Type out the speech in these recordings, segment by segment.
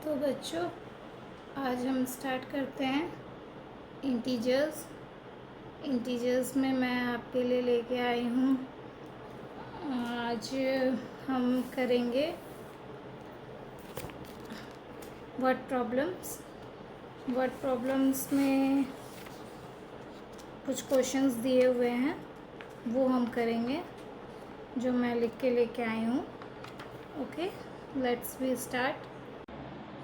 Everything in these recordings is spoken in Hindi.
तो बच्चों, आज हम स्टार्ट करते हैं इंटीजर्स में मैं आपके लिए लेके आई हूँ। आज हम करेंगे वर्ड प्रॉब्लम्स में कुछ क्वेश्चंस दिए हुए हैं, वो हम करेंगे जो मैं लिख के लेके आई हूँ। Okay, let's be start.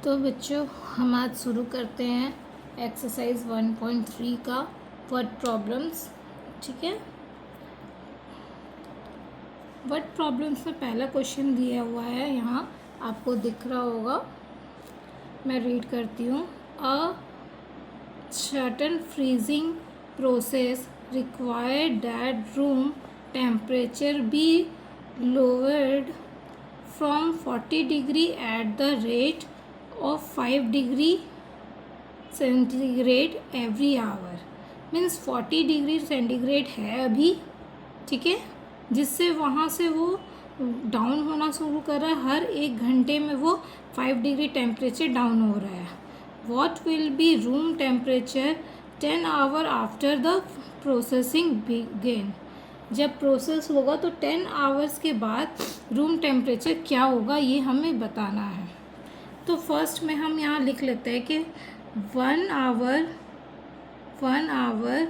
तो बच्चों, हम आज शुरू करते हैं एक्सरसाइज 1.3 का वर्ड प्रॉब्लम्स। ठीक है, वर्ड प्रॉब्लम्स में पहला क्वेश्चन दिया हुआ है, यहाँ आपको दिख रहा होगा। मैं रीड करती हूँ। A certain freezing process required that room temperature be lowered from 40 degree at the rate of 5 degree centigrade every hour. Means 40 degree centigrade है अभी, ठीक है, जिससे वहाँ से वो डाउन होना शुरू कर रहा है। हर एक घंटे में वो 5 डिग्री टेम्परेचर डाउन हो रहा है। What will be room temperature 10 hour after the processing begin. जब प्रोसेस होगा तो 10 आवर्स के बाद रूम टेम्परेचर क्या होगा, ये हमें बताना है। तो फर्स्ट में हम यहाँ लिख लेते हैं कि 1 hour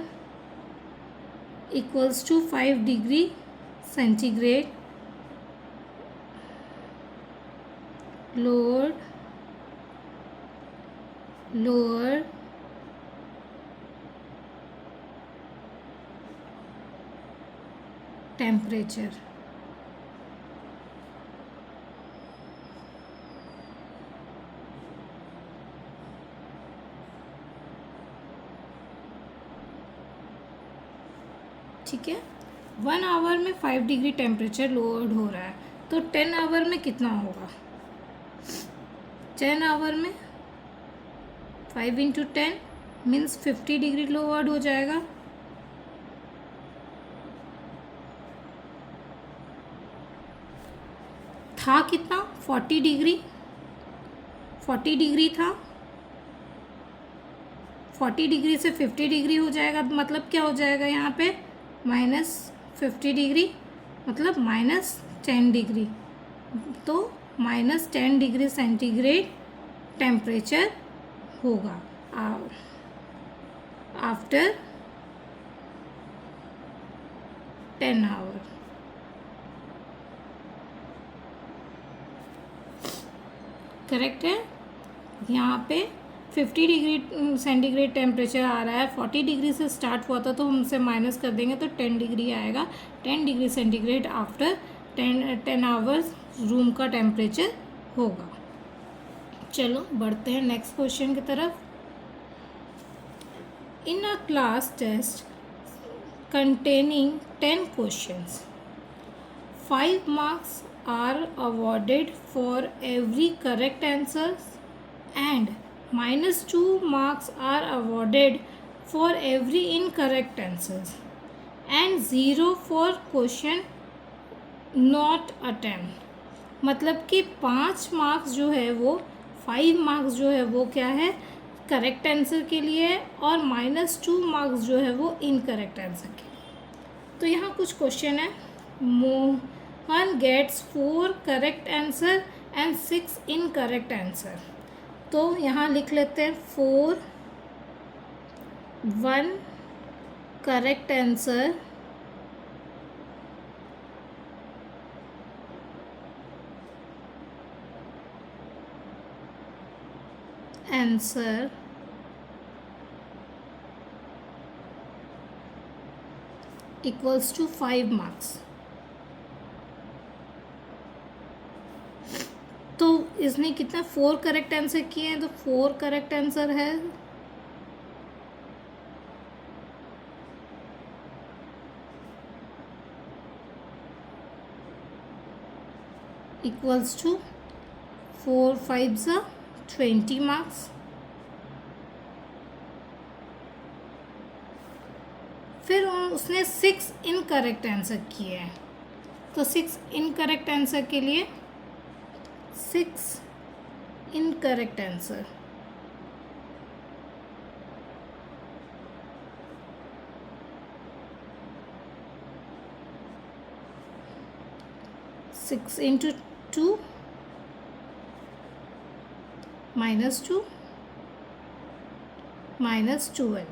equals to 5 degree centigrade lower temperature. ठीक है, 1 आवर में 5 डिग्री टेम्परेचर लोअर्ड हो रहा है, तो 10 आवर में कितना होगा। 10 आवर में 5 इंटू 10 मीन्स 50 डिग्री लोअर्ड हो जाएगा। था कितना, 40 डिग्री था। 40 डिग्री से 50 डिग्री हो जाएगा, मतलब क्या हो जाएगा यहाँ पे, -50 डिग्री, मतलब -10 डिग्री। तो -10 डिग्री सेंटीग्रेड टेम्परेचर होगा आफ्टर 10 आवर। करेक्ट है। यहाँ पे 50 डिग्री सेंटीग्रेड टेम्परेचर आ रहा है, 40 डिग्री से स्टार्ट हुआ था तो हम उसे माइनस कर देंगे तो 10 डिग्री आएगा। 10 degree centigrade after 10 hours room का टेम्परेचर होगा। चलो बढ़ते हैं नेक्स्ट क्वेश्चन की तरफ। In a class test containing 10 questions, 5 marks are awarded for every correct answer and -2 marks are awarded for every incorrect answer and 0 for question not attempt। मतलब कि 5 मार्क्स जो है वो 5 मार्क्स जो है वो क्या है, करेक्ट आंसर के लिए, और -2 मार्क्स जो है वो इनकरेक्ट आंसर के लिए। तो यहाँ कुछ क्वेश्चन है। Mohan gets 4 correct answer and 6 incorrect answer. तो यहाँ लिख लेते हैं 4, 1 correct answer equals to 5 marks. तो इसने कितना 4 करेक्ट आंसर किए हैं, तो 4 करेक्ट आंसर है। Equals to 4 5 20 marks. फिर उसने 6 इनकरेक्ट आंसर किए हैं, तो 6 इनकरेक्ट आंसर के लिए 6 incorrect answer. Six into two -2 -12,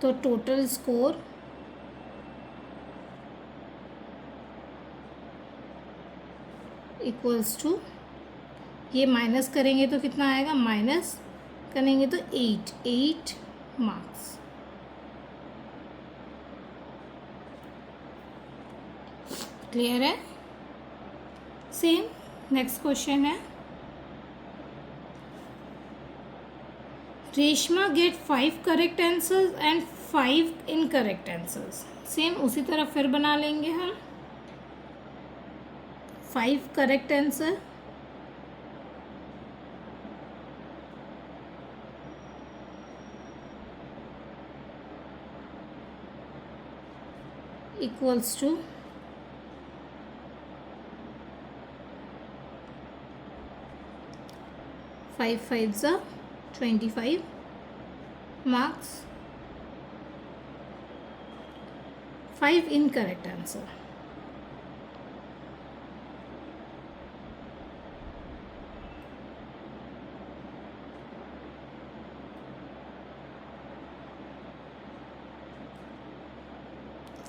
तो टोटल स्कोर इक्वल्स टू, ये माइनस करेंगे तो कितना आएगा, माइनस करेंगे तो 8 मार्क्स। क्लियर है। सेम नेक्स्ट क्वेश्चन है, Reshma get 5 correct answers and 5 incorrect answers. Same उसी तरह फिर बना लेंगे हम। 5 correct answer equals to 5 5s are 25 marks, 5 incorrect answer।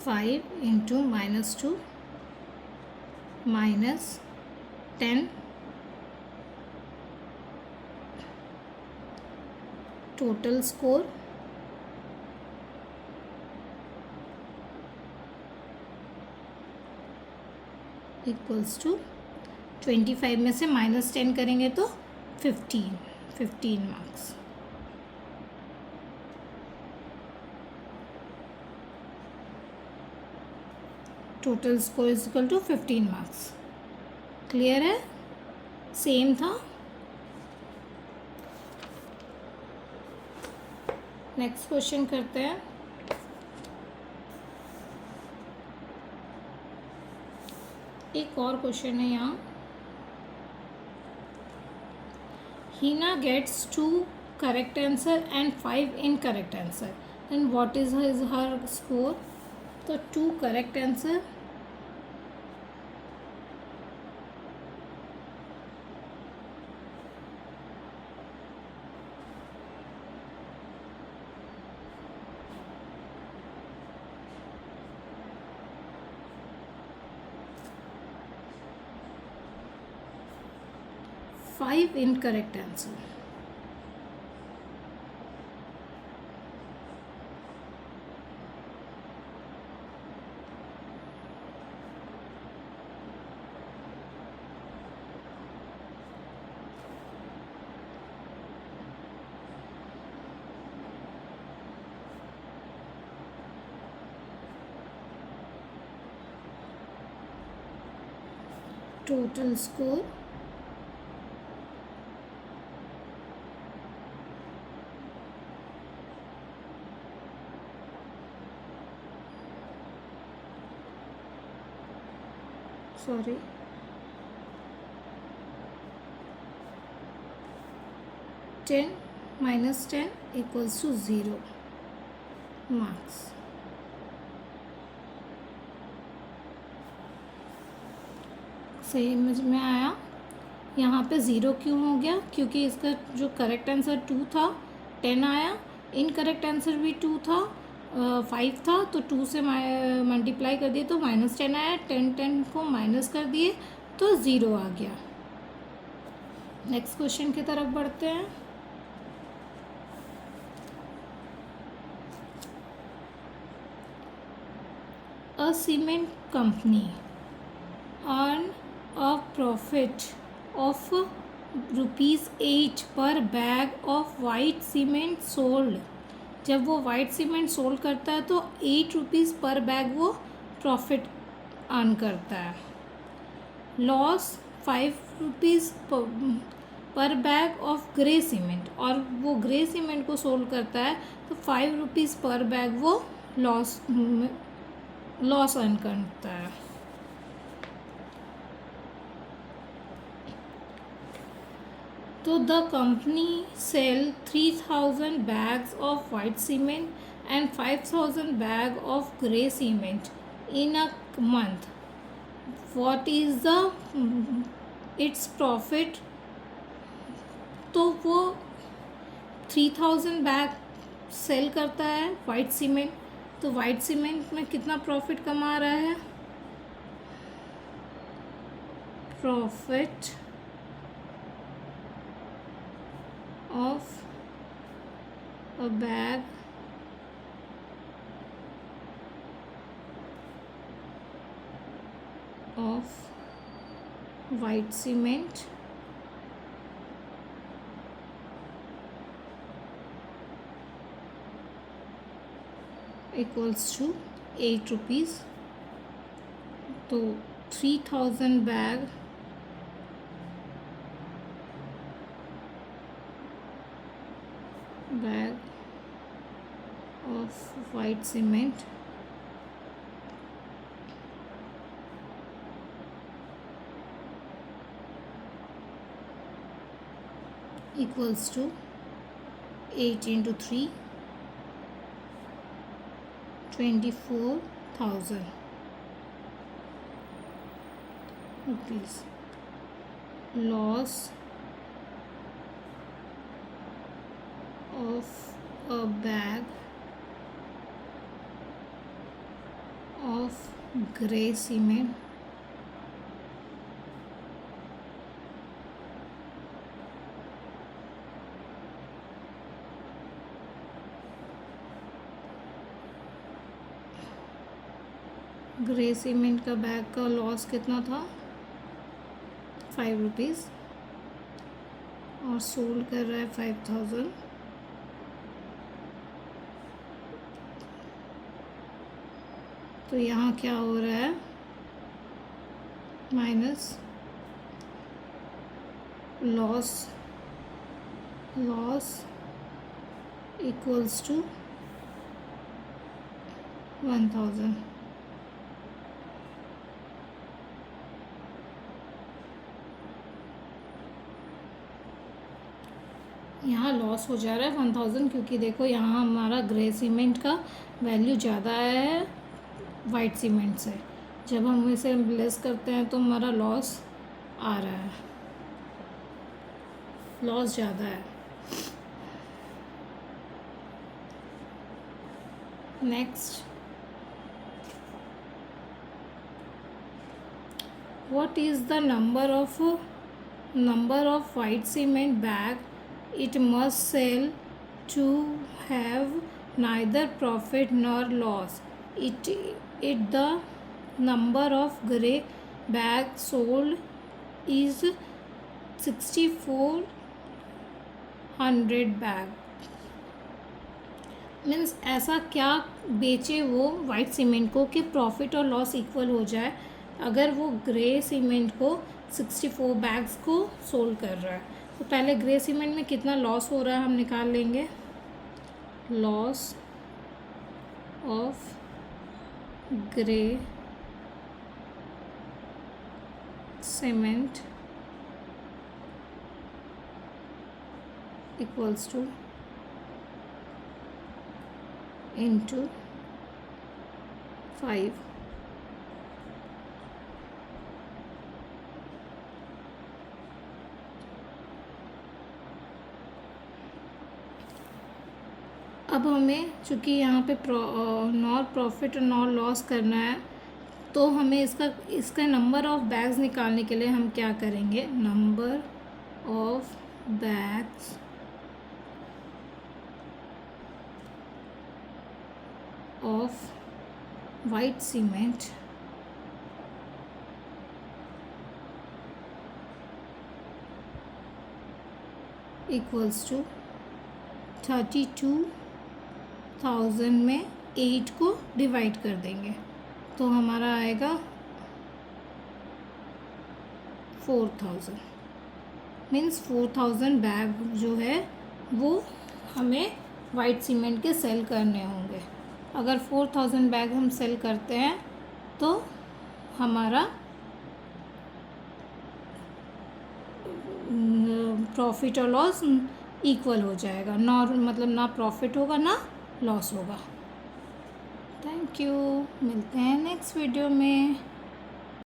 Five into -2 -10, total score equals to 25 में से -10 करेंगे तो 15 marks. Total score is equal to 15 marks. Clear है। सेम था। नेक्स्ट क्वेश्चन करते हैं। एक और क्वेश्चन है यहाँ, Heena gets 2 correct answer and 5 incorrect answer, and what is her score. तो 2 correct answer five incorrect answer। total score sorry 10 minus 10 equals to 0 marks। सही समझ में आया। यहाँ पे 0 क्यों हो गया, क्योंकि इसका जो करेक्ट आंसर 2 था 10 आया, इनकरेक्ट आंसर भी 2 था 5 था, तो 2 से मल्टीप्लाई कर दिए तो -10 आया, 10 को माइनस कर दिए तो 0 आ गया। नेक्स्ट क्वेश्चन की तरफ बढ़ते हैं। A cement company earn a profit of ₹8 per bag of white cement sold। जब वो वाइट सीमेंट सोल्ड करता है तो ₹8 पर बैग वो प्रॉफिट अर्न करता है। लॉस ₹5 पर बैग ऑफ ग्रे सीमेंट, और वो ग्रे सीमेंट को सोल्ड करता है तो ₹5 पर बैग वो लॉस अर्न करता है। तो the company sell 3000 bags of white cement and 5000 bag of grey cement in a month. What is the its profit? तो वो 3000 बैग सेल करता है वाइट सीमेंट, तो वाइट सीमेंट में कितना प्रॉफिट कमा रहा है? Profit of a bag of white cement equals to 8 rupees. तो 3000 bag of white cement equals to 8 into 3, 24,000 rupees. Loss of a bag of grey cement grey cement का बैग का लॉस कितना था? 5 रुपीज़, और सोल्ड कर रहा है 5000। तो यहाँ क्या हो रहा है? Minus loss equals to 1000। यहाँ लॉस हो जा रहा है 1000, क्योंकि देखो यहाँ हमारा ग्रे सीमेंट का वैल्यू ज़्यादा है वाइट सीमेंट से। जब हम इसे लेस करते हैं तो हमारा लॉस आ रहा है, लॉस ज़्यादा है। Next, what is the number of white cement bag it must sell to have neither profit nor loss? It the number of grey bags sold is 6400 bag. Means ऐसा क्या बेचे वो वाइट सीमेंट को कि प्रॉफिट और लॉस इक्वल हो जाए, अगर वो ग्रे सीमेंट को 64 बैग्स को सोल्ड कर रहा है। तो पहले ग्रे सीमेंट में कितना लॉस हो रहा है हम निकाल लेंगे। Loss of grey cement equals two into 5। अब हमें चूँकि यहाँ पे नॉर प्रॉफिट और नॉर लॉस करना है, तो हमें इसका नंबर ऑफ बैग्स निकालने के लिए हम क्या करेंगे? Number of bags of white cement equals to 32,000 में 8 को डिवाइड कर देंगे तो हमारा आएगा 4000। मीन्स 4000 बैग जो है वो हमें वाइट सीमेंट के सेल करने होंगे। अगर 4000 बैग हम सेल करते हैं तो हमारा प्रॉफिट और लॉस इक्वल हो जाएगा, मतलब ना प्रॉफिट होगा ना लॉस होगा। थैंक यू, मिलते हैं नेक्स्ट वीडियो में।